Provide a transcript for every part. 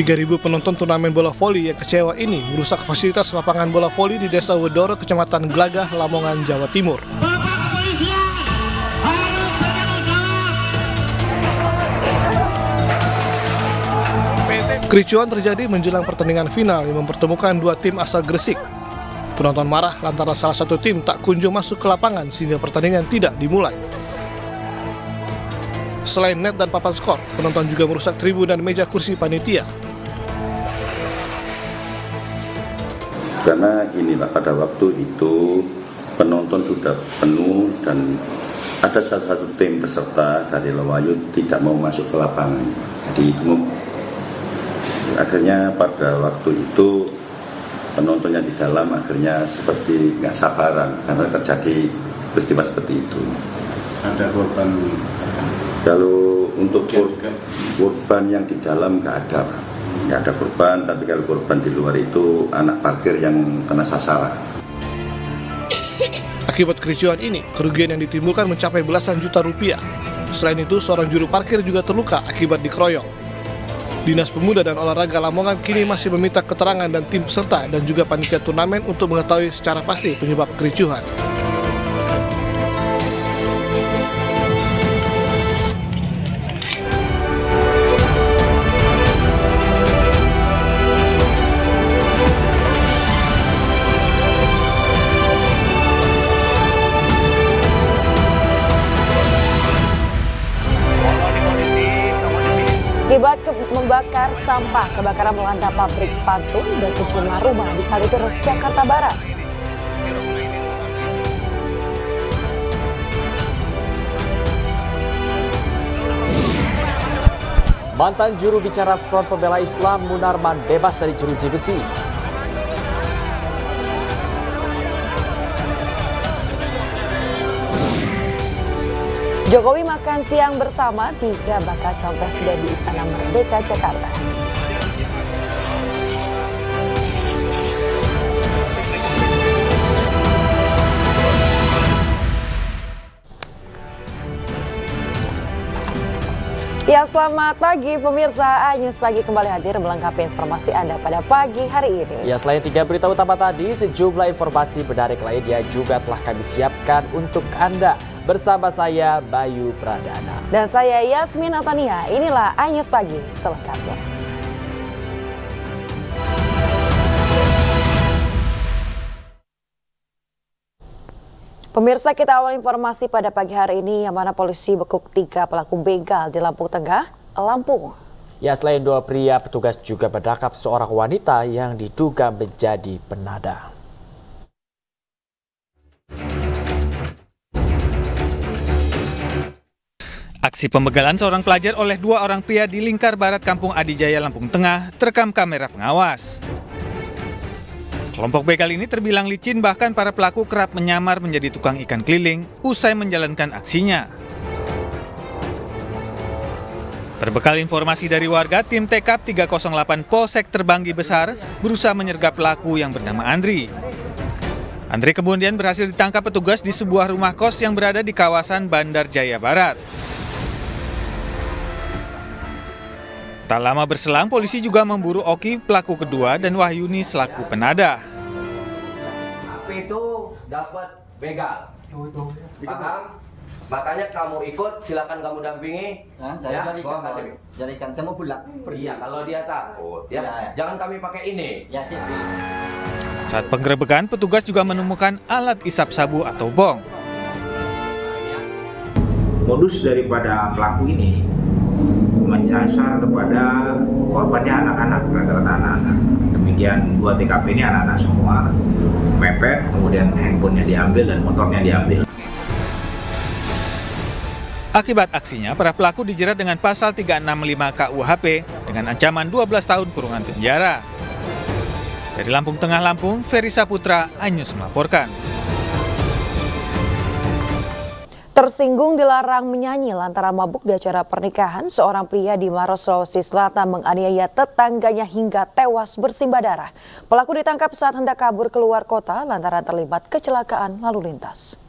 3.000 penonton turnamen bola voli yang kecewa ini merusak fasilitas lapangan bola voli di Desa Wedoro, Kecamatan Glagah, Lamongan, Jawa Timur. Kericuan terjadi menjelang pertandingan final yang mempertemukan dua tim asal Gresik. Penonton marah lantaran salah satu tim tak kunjung masuk ke lapangan sehingga pertandingan tidak dimulai. Selain net dan papan skor, penonton juga merusak tribun dan meja kursi panitia. Karena inilah pada waktu itu penonton sudah penuh dan ada salah satu tim peserta dari Lewayu tidak mau masuk ke lapangan. Jadi itu akhirnya pada waktu itu penontonnya di dalam akhirnya seperti nggak sabaran karena terjadi peristiwa seperti itu. Ada korban? Kalau untuk korban yang di dalam nggak ada korban, tapi kalau korban di luar itu anak parkir yang kena sasaran. Akibat kericuan ini, kerugian yang ditimbulkan mencapai belasan juta rupiah. Selain itu, seorang juru parkir juga terluka akibat dikeroyok. Dinas Pemuda dan Olahraga Lamongan kini masih meminta keterangan dan tim peserta dan juga panitia turnamen untuk mengetahui secara pasti penyebab kericuhan. Akibat membakar sampah, kebakaran melanda pabrik patung dan sejumlah rumah di Kalideres, Jakarta Barat. Mantan juru bicara Front Pembela Islam Munarman bebas dari jeruji besi. Jokowi makan siang bersama 3 bakal calon presiden di Istana Merdeka, Jakarta. Ya, selamat pagi pemirsa. News Pagi kembali hadir melengkapi informasi Anda pada pagi hari ini. Ya, selain 3 berita utama tadi, sejumlah informasi menarik lainnya juga telah kami siapkan untuk Anda. Bersama saya, Bayu Pradana. Dan saya, Yasmin Atania. Inilah News Pagi selengkapnya. Pemirsa, kita awal informasi pada pagi hari ini yang mana polisi bekuk 3 pelaku begal di Lampung Tengah, Lampung. Ya, selain 2 pria, petugas juga menangkap seorang wanita yang diduga menjadi penada. Aksi pembegalan seorang pelajar oleh 2 orang pria di Lingkar Barat Kampung Adijaya, Lampung Tengah terekam kamera pengawas. Kelompok begal ini terbilang licin, bahkan para pelaku kerap menyamar menjadi tukang ikan keliling usai menjalankan aksinya. Berbekal informasi dari warga, tim TKP 308 Polsek Terbanggi Besar berusaha menyergap pelaku yang bernama Andri. Andri kemudian berhasil ditangkap petugas di sebuah rumah kos yang berada di kawasan Bandar Jaya Barat. Tak lama berselang, polisi juga memburu Oki, pelaku kedua, dan Wahyuni selaku penada. Api itu dapat begal. Paham? Makanya kamu ikut, silakan kamu dampingi. Jadikan saya mau pulang. Iya, kalau dia takut, ya. Jangan kami pakai ini. Ya, siap. Saat penggerebekan, petugas juga menemukan alat isap sabu atau bong. Modus daripada pelaku ini menyasar kepada korbannya anak-anak, rata-rata anak-anak. Demikian 2 TKP ini anak-anak semua, mepet, kemudian handphonenya diambil dan motornya diambil. Akibat aksinya, para pelaku dijerat dengan pasal 365 KUHP dengan ancaman 12 tahun kurungan penjara. Dari Lampung Tengah, Lampung, Ferry Saputra, News melaporkan. Tersinggung dilarang menyanyi lantaran mabuk di acara pernikahan, seorang pria di Maros, Sulawesi Selatan menganiaya tetangganya hingga tewas bersimbah darah. Pelaku ditangkap saat hendak kabur keluar kota lantaran terlibat kecelakaan lalu lintas.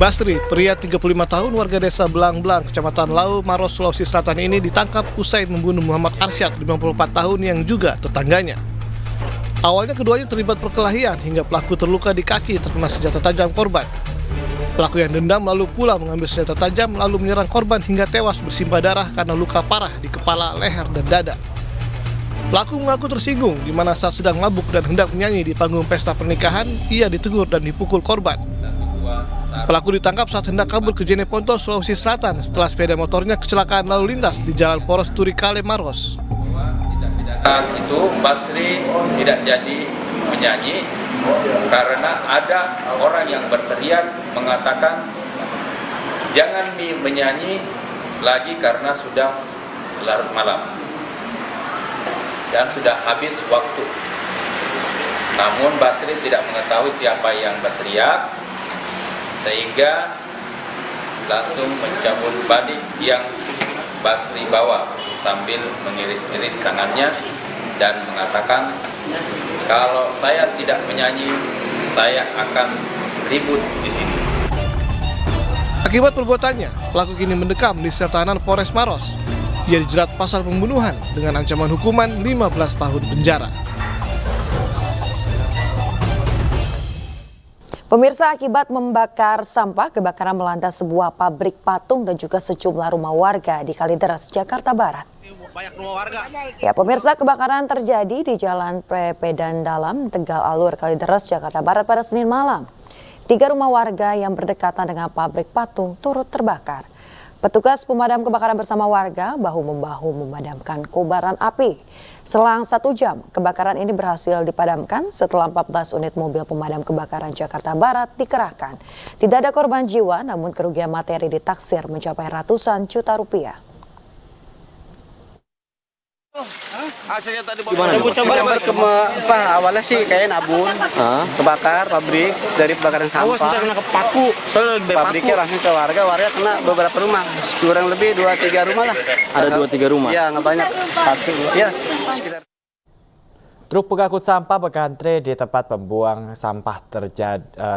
Basri, pria 35 tahun warga desa Belang-Belang, Kecamatan Lau, Maros, Sulawesi Selatan ini ditangkap usai membunuh Muhammad Arsyad, 54 tahun yang juga tetangganya. Awalnya keduanya terlibat perkelahian hingga pelaku terluka di kaki terkena senjata tajam korban. Pelaku yang dendam lalu pula mengambil senjata tajam lalu menyerang korban hingga tewas bersimbah darah karena luka parah di kepala, leher, dan dada. Pelaku mengaku tersinggung di mana saat sedang mabuk dan hendak menyanyi di panggung pesta pernikahan, ia ditegur dan dipukul korban. Pelaku ditangkap saat hendak kabur ke Jeneponto, Sulawesi Selatan setelah sepeda motornya kecelakaan lalu lintas di Jalan Poros Turikale, Maros. Saat itu Basri tidak jadi menyanyi karena ada orang yang berteriak mengatakan jangan menyanyi lagi karena sudah larut malam dan sudah habis waktu. Namun Basri tidak mengetahui siapa yang berteriak sehingga langsung mencabut badik yang Basri bawa sambil mengiris-iris tangannya dan mengatakan, kalau saya tidak menyanyi, saya akan ribut di sini. Akibat perbuatannya, pelaku kini mendekam di sel tahanan Polres Maros. Ia dijerat pasal pembunuhan dengan ancaman hukuman 15 tahun penjara. Pemirsa, akibat membakar sampah, kebakaran melanda sebuah pabrik patung dan juga sejumlah rumah warga di Kalideres, Jakarta Barat. Ya, pemirsa, kebakaran terjadi di Jalan Pedan Dalam, Tegal Alur, Kalideres, Jakarta Barat pada Senin malam. 3 rumah warga yang berdekatan dengan pabrik patung turut terbakar. Petugas pemadam kebakaran bersama warga bahu-membahu memadamkan kobaran api. Selang 1 jam, kebakaran ini berhasil dipadamkan setelah 14 unit mobil pemadam kebakaran Jakarta Barat dikerahkan. Tidak ada korban jiwa, namun kerugian materi ditaksir mencapai ratusan juta rupiah. Hasilnya tadi coba awalnya sih kayak nabun, kebakar pabrik dari kebakaran sampah. Pabriknya langsung ke warga kena beberapa rumah, kurang lebih 2-3 rumah lah. Ada 2-3 rumah? Iya, nggak banyak. Ya, sekitar. Truk pengangkut sampah mengantre di tempat pembuang sampah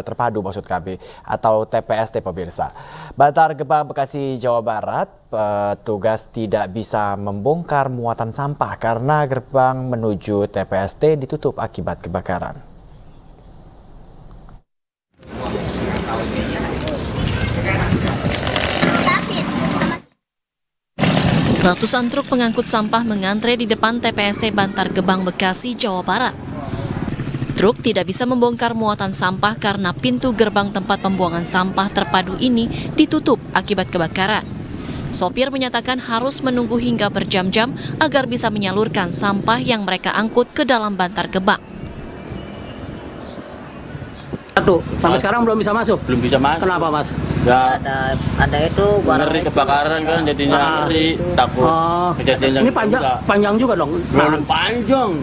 terpadu maksud kami atau TPST pemirsa. Bantar Gebang, Bekasi, Jawa Barat, petugas tidak bisa membongkar muatan sampah karena gerbang menuju TPST ditutup akibat kebakaran. Ratusan truk pengangkut sampah mengantre di depan TPST Bantar Gebang, Bekasi, Jawa Barat. Truk tidak bisa membongkar muatan sampah karena pintu gerbang tempat pembuangan sampah terpadu ini ditutup akibat kebakaran. Sopir menyatakan harus menunggu hingga berjam-jam agar bisa menyalurkan sampah yang mereka angkut ke dalam Bantar Gebang. Sampai sekarang belum bisa masuk? Belum bisa masuk. Kenapa, Mas? Ya, ada itu ngeri kebakaran kan, jadinya ngeri, takut kejadian yang ini panjang juga dong? Belum panjang,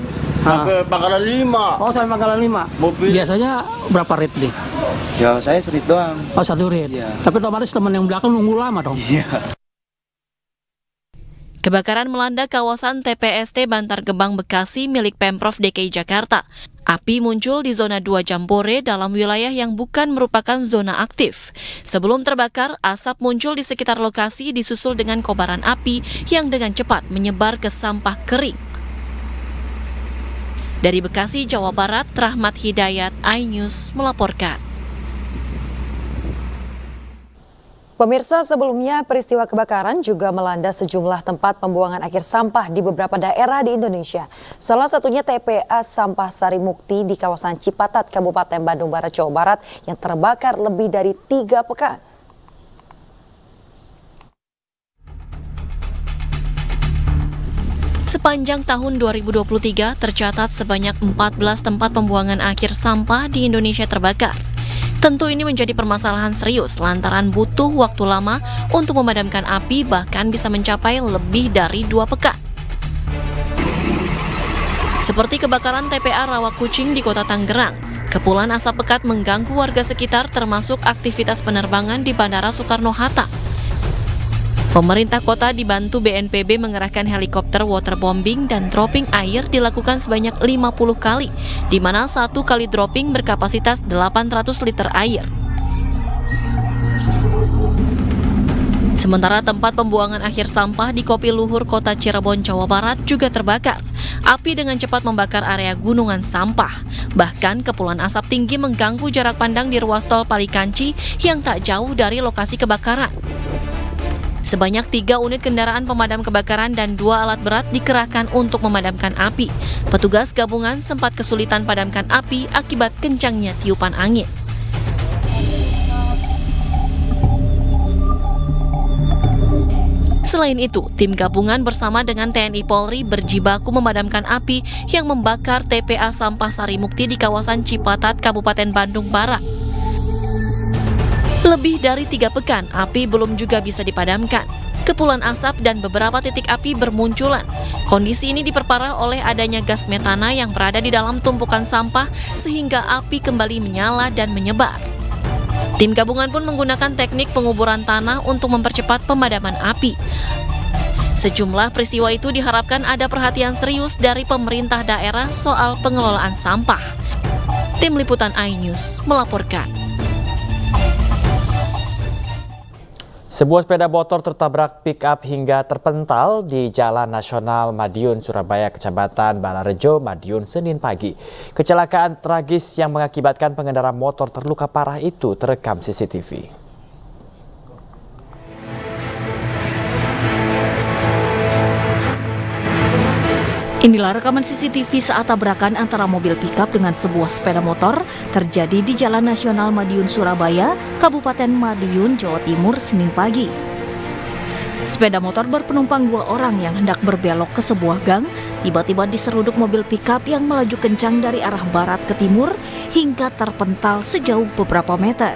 sampai Pangkalan 5. Oh, sampai Pangkalan 5. Mobil. Biasanya berapa rit nih? Ya, saya serit doang. Oh, 1 rit. Iya. Tapi otomatis teman yang belakang nunggu lama dong? Iya. Kebakaran melanda kawasan TPST Bantar Gebang, Bekasi milik Pemprov DKI Jakarta. Api muncul di zona 2 Jambore dalam wilayah yang bukan merupakan zona aktif. Sebelum terbakar, asap muncul di sekitar lokasi disusul dengan kobaran api yang dengan cepat menyebar ke sampah kering. Dari Bekasi, Jawa Barat, Rahmat Hidayat, iNews melaporkan. Pemirsa, sebelumnya peristiwa kebakaran juga melanda sejumlah tempat pembuangan akhir sampah di beberapa daerah di Indonesia. Salah satunya TPA Sampah Sari Mukti di kawasan Cipatat, Kabupaten Bandung Barat, Jawa Barat yang terbakar lebih dari 3 pekan. Sepanjang tahun 2023 tercatat sebanyak 14 tempat pembuangan akhir sampah di Indonesia terbakar. Tentu ini menjadi permasalahan serius lantaran butuh waktu lama untuk memadamkan api, bahkan bisa mencapai lebih dari 2 pekan. Seperti kebakaran TPA Rawakucing di Kota Tangerang, kepulan asap pekat mengganggu warga sekitar termasuk aktivitas penerbangan di Bandara Soekarno-Hatta. Pemerintah kota dibantu BNPB mengerahkan helikopter waterbombing dan dropping air dilakukan sebanyak 50 kali, di mana 1 kali dropping berkapasitas 800 liter air. Sementara tempat pembuangan akhir sampah di Kopi Luhur, Kota Cirebon, Jawa Barat juga terbakar. Api dengan cepat membakar area gunungan sampah. Bahkan kepulan asap tinggi mengganggu jarak pandang di ruas tol Palikanci yang tak jauh dari lokasi kebakaran. Sebanyak 3 unit kendaraan pemadam kebakaran dan 2 alat berat dikerahkan untuk memadamkan api. Petugas gabungan sempat kesulitan padamkan api akibat kencangnya tiupan angin. Selain itu, tim gabungan bersama dengan TNI Polri berjibaku memadamkan api yang membakar TPA Sampah Sarimukti di kawasan Cipatat, Kabupaten Bandung Barat. Lebih dari 3 pekan, api belum juga bisa dipadamkan. Kepulan asap dan beberapa titik api bermunculan. Kondisi ini diperparah oleh adanya gas metana yang berada di dalam tumpukan sampah sehingga api kembali menyala dan menyebar. Tim gabungan pun menggunakan teknik penguburan tanah untuk mempercepat pemadaman api. Sejumlah peristiwa itu diharapkan ada perhatian serius dari pemerintah daerah soal pengelolaan sampah. Tim Liputan iNews melaporkan. Sebuah sepeda motor tertabrak pick-up hingga terpental di Jalan Nasional Madiun, Surabaya, Kecamatan Balarejo, Madiun, Senin pagi. Kecelakaan tragis yang mengakibatkan pengendara motor terluka parah itu terekam CCTV. Inilah rekaman CCTV saat tabrakan antara mobil pickup dengan sebuah sepeda motor terjadi di Jalan Nasional Madiun, Surabaya, Kabupaten Madiun, Jawa Timur, Senin pagi. Sepeda motor berpenumpang 2 orang yang hendak berbelok ke sebuah gang, tiba-tiba diseruduk mobil pickup yang melaju kencang dari arah barat ke timur hingga terpental sejauh beberapa meter.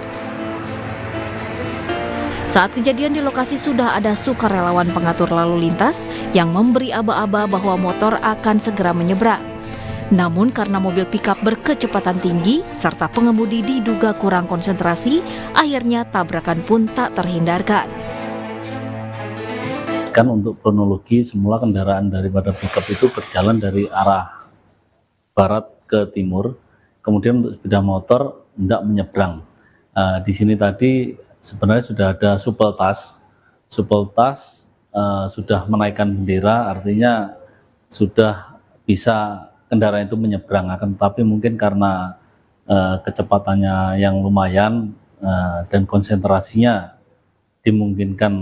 Saat kejadian di lokasi sudah ada sukarelawan pengatur lalu lintas yang memberi aba-aba bahwa motor akan segera menyeberang. Namun karena mobil pickup berkecepatan tinggi serta pengemudi diduga kurang konsentrasi, akhirnya tabrakan pun tak terhindarkan. Kan untuk kronologi semula kendaraan daripada pickup itu berjalan dari arah barat ke timur, kemudian untuk sepeda motor hendak menyeberang. Di sini tadi sebenarnya sudah ada supeltas sudah menaikkan bendera, artinya sudah bisa kendaraan itu menyeberang, akan tetapi mungkin karena kecepatannya yang lumayan dan konsentrasinya dimungkinkan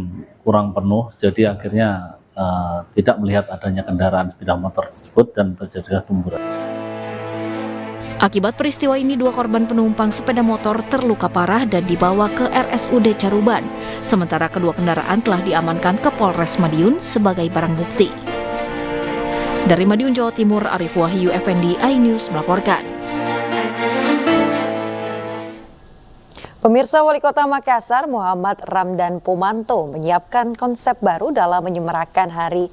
kurang penuh, jadi akhirnya tidak melihat adanya kendaraan sepeda motor tersebut dan terjadilah tumburan. Akibat peristiwa ini 2 korban penumpang sepeda motor terluka parah dan dibawa ke RSUD Caruban. Sementara kedua kendaraan telah diamankan ke Polres Madiun sebagai barang bukti. Dari Madiun, Jawa Timur, Arif Wahyu Effendi, iNews melaporkan. Pemirsa, Wali Kota Makassar Muhammad Ramdan Pomanto menyiapkan konsep baru dalam menyemarakan hari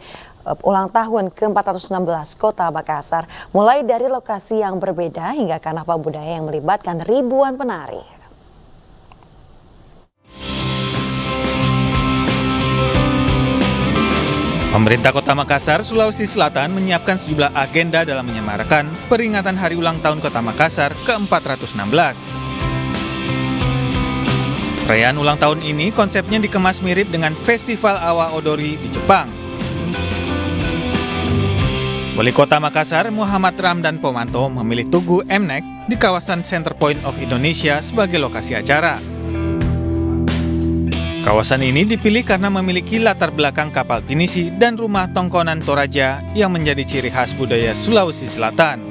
ulang tahun ke-416 Kota Makassar, mulai dari lokasi yang berbeda hingga karnaval budaya yang melibatkan ribuan penari. Pemerintah Kota Makassar, Sulawesi Selatan menyiapkan sejumlah agenda dalam menyemarakan peringatan hari ulang tahun Kota Makassar ke-416. Perayaan ulang tahun ini konsepnya dikemas mirip dengan Festival Awa Odori di Jepang. Wali Kota Makassar Muhammad Ramdan Pomanto memilih Tugu MNEC di kawasan Center Point of Indonesia sebagai lokasi acara. Kawasan ini dipilih karena memiliki latar belakang kapal pinisi dan rumah tongkonan Toraja yang menjadi ciri khas budaya Sulawesi Selatan.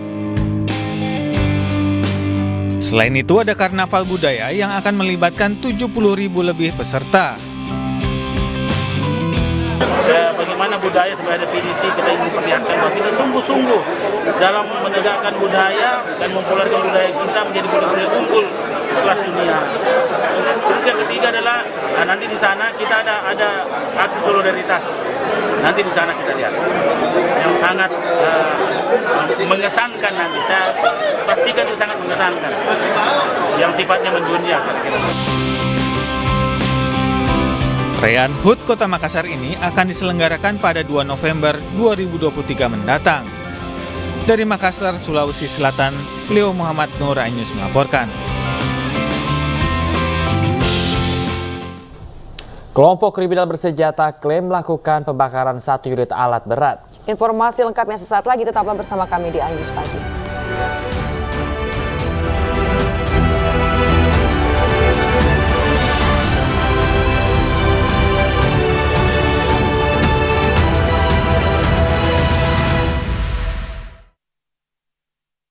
Selain itu ada karnaval budaya yang akan melibatkan 70.000 lebih peserta. Bagaimana budaya sebagai definisi kita ingin perlihatkan bahwa kita sungguh-sungguh dalam menegakkan budaya dan mempopulerkan budaya kita menjadi budaya unggul kelas dunia. Terus yang ketiga adalah nanti di sana kita ada aksi solidaritas. Nanti di sana kita lihat yang sangat mengesankan nanti. Saya pastikan itu sangat mengesankan. Yang sifatnya mendunia. Perayaan HUT Kota Makassar ini akan diselenggarakan pada 2 November 2023 mendatang. Dari Makassar, Sulawesi Selatan, Leo Muhammad Nur, iNews melaporkan. Kelompok kriminal bersenjata klaim melakukan pembakaran 1 unit alat berat. Informasi lengkapnya sesaat lagi, tetaplah bersama kami di iNews Pagi.